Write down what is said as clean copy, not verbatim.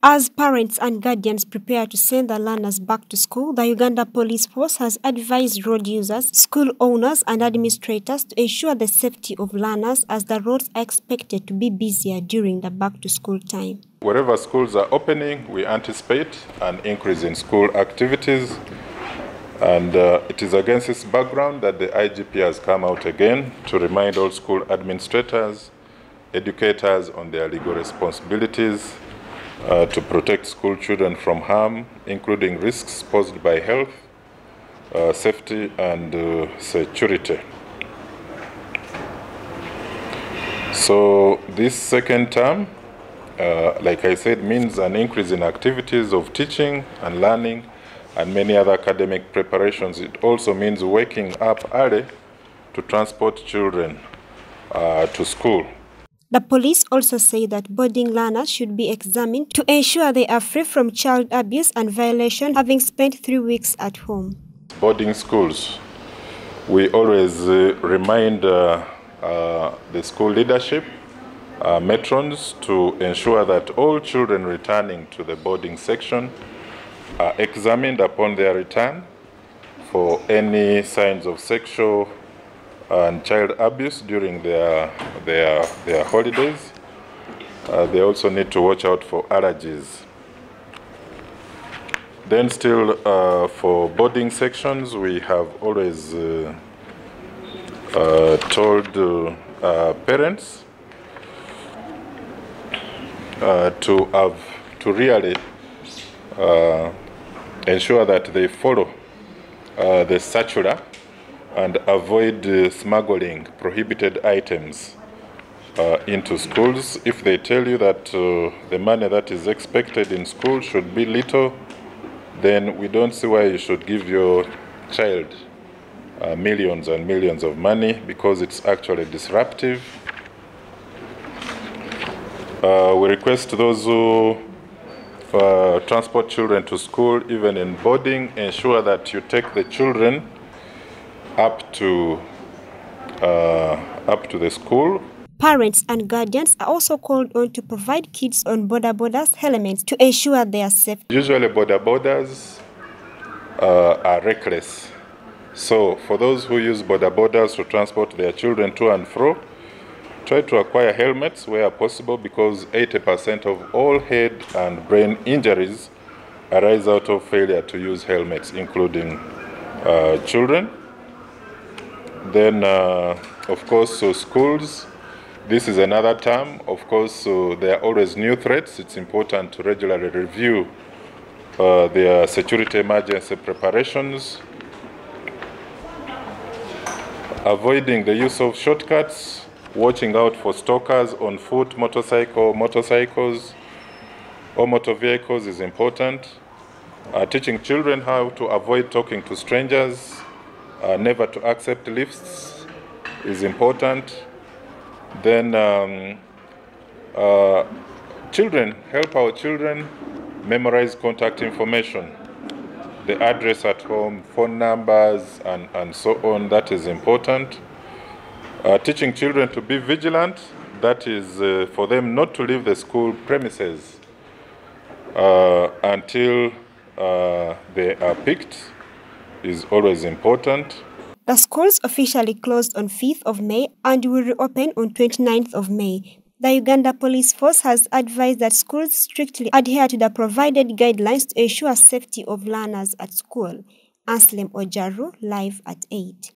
As parents and guardians prepare to send their learners back to school, the Uganda Police Force has advised road users, school owners and administrators to ensure the safety of learners as the roads are expected to be busier during the back-to-school time. Wherever schools are opening, we anticipate an increase in school activities, and it is against this background that the IGP has come out again to remind all school administrators, educators on their legal responsibilities to protect school children from harm, including risks posed by health, safety and security. So this second term, like I said, means an increase in activities of teaching and learning and many other academic preparations. It also means waking up early to transport children to school. The police also say that boarding learners should be examined to ensure they are free from child abuse and violation, having spent 3 weeks at home. Boarding schools, we always remind the school leadership, matrons, to ensure that all children returning to the boarding section are examined upon their return for any signs of sexual and child abuse during their holidays. They also need to watch out for allergies. Then still for boarding sections, we have always told parents to really ensure that they follow the circular and avoid smuggling prohibited items into schools. If they tell you that the money that is expected in school should be little, then we don't see why you should give your child millions and millions of money, because it's actually disruptive. We request those who transport children to school, even in boarding, ensure that you take the children up to the school. Parents and guardians are also called on to provide kids on boda-bodas helmets to ensure they are safe. Usually boda-bodas are reckless. So for those who use boda-bodas to transport their children to and fro, try to acquire helmets where possible, because 80% of all head and brain injuries arise out of failure to use helmets, including children. Then, of course, so schools, this is another term. Of course, so there are always new threats. It's important to regularly review their security emergency preparations. Avoiding the use of shortcuts, watching out for stalkers on foot, motorcycles, or motor vehicles is important. Teaching children how to avoid talking to strangers, never to accept lifts is important. Then help our children memorize contact information, the address at home, phone numbers, and so on. That is important. Teaching children to be vigilant, that is for them not to leave the school premises until they are picked, is always important. The schools officially closed on 5th of May and will reopen on 29th of May. The Uganda Police Force has advised that schools strictly adhere to the provided guidelines to ensure safety of learners at school. Anselm Ojaru, live at 8.